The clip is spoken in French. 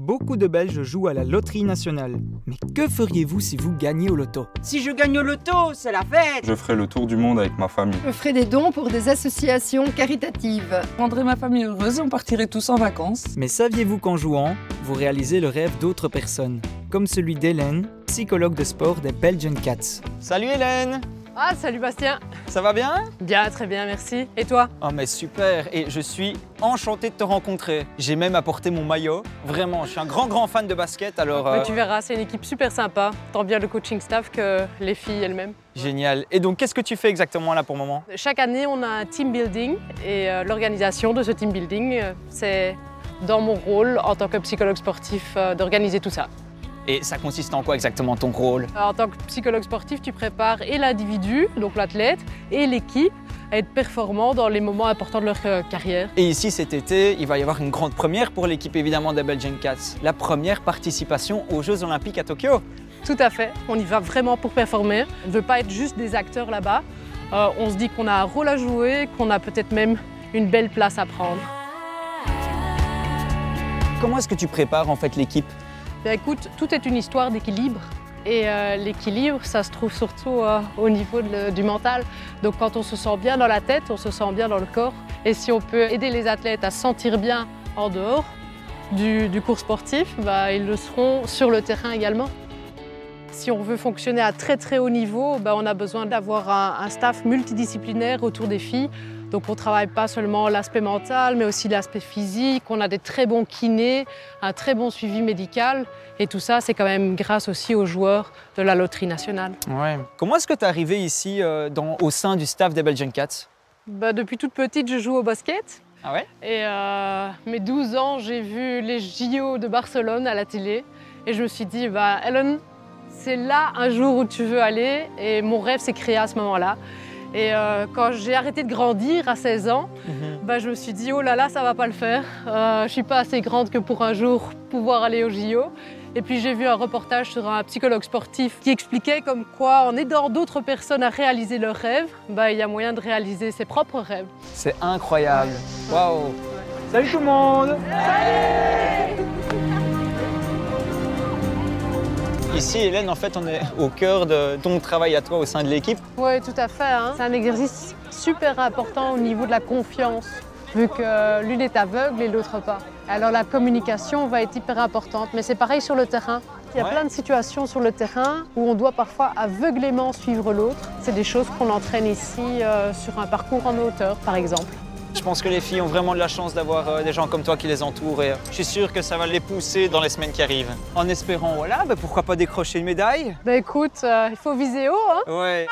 Beaucoup de Belges jouent à la loterie nationale. Mais que feriez-vous si vous gagnez au loto? Si je gagne au loto, c'est la fête! Je ferai le tour du monde avec ma famille. Je ferai des dons pour des associations caritatives. Je rendrai ma famille heureuse et on partirait tous en vacances. Mais saviez-vous qu'en jouant, vous réalisez le rêve d'autres personnes? Comme celui d'Hélène, psychologue de sport des Belgian Cats. Salut Hélène! Ah, salut Bastien. Ça va bien? Bien, très bien, merci. Et toi? Oh mais super, et je suis enchanté de te rencontrer. J'ai même apporté mon maillot. Vraiment, je suis un grand fan de basket, alors... Tu verras, c'est une équipe super sympa. Tant bien le coaching staff que les filles elles-mêmes. Génial. Et donc, qu'est-ce que tu fais exactement là pour le moment? Chaque année, on a un team building et l'organisation de ce team building, c'est dans mon rôle en tant que psychologue sportif d'organiser tout ça. Et ça consiste en quoi exactement ton rôle? En tant que psychologue sportif, tu prépares et l'individu, donc l'athlète, et l'équipe à être performants dans les moments importants de leur carrière. Et ici, cet été, il va y avoir une grande première pour l'équipe évidemment des Belgian Cats. La première participation aux Jeux Olympiques à Tokyo. Tout à fait, on y va vraiment pour performer. On ne veut pas être juste des acteurs là-bas. On se dit qu'on a un rôle à jouer, qu'on a peut-être même une belle place à prendre. Comment est-ce que tu prépares en fait l'équipe? Bien, écoute, tout est une histoire d'équilibre. Et l'équilibre, ça se trouve surtout au niveau du mental. Donc quand on se sent bien dans la tête, on se sent bien dans le corps. Et si on peut aider les athlètes à se sentir bien en dehors du cours sportif, bah, ils le seront sur le terrain également. Si on veut fonctionner à très haut niveau, bah, on a besoin d'avoir un staff multidisciplinaire autour des filles. Donc on ne travaille pas seulement l'aspect mental, mais aussi l'aspect physique. On a des très bons kinés, un très bon suivi médical. Et tout ça, c'est quand même grâce aussi aux joueurs de la loterie nationale. Ouais. Comment est-ce que tu es arrivée ici au sein du staff des Belgian Cats? Bah, depuis toute petite, je joue au basket. Ah ouais? Et mes 12 ans, j'ai vu les JO de Barcelone à la télé. Et je me suis dit, bah, Hélène, c'est là un jour où tu veux aller. Et mon rêve s'est créé à ce moment-là. Et quand j'ai arrêté de grandir à 16 ans, bah, je me suis dit, oh là là, ça va pas le faire. Je suis pas assez grande que pour un jour pouvoir aller au JO. Et puis j'ai vu un reportage sur un psychologue sportif qui expliquait comme quoi, en aidant d'autres personnes à réaliser leurs rêves, bah, il y a moyen de réaliser ses propres rêves. C'est incroyable. Waouh! Salut tout le monde! Salut! Ici, Hélène, en fait, on est au cœur de ton travail à toi au sein de l'équipe. Oui, tout à fait. Hein. C'est un exercice super important au niveau de la confiance, vu que l'une est aveugle et l'autre pas. Alors la communication va être hyper importante, mais c'est pareil sur le terrain. Il y a plein de situations sur le terrain où on doit parfois aveuglément suivre l'autre. C'est des choses qu'on entraîne ici sur un parcours en hauteur, par exemple. Je pense que les filles ont vraiment de la chance d'avoir des gens comme toi qui les entourent et je suis sûr que ça va les pousser dans les semaines qui arrivent. En espérant, voilà, pourquoi pas décrocher une médaille? Bah écoute, il faut viser haut, hein? Ouais.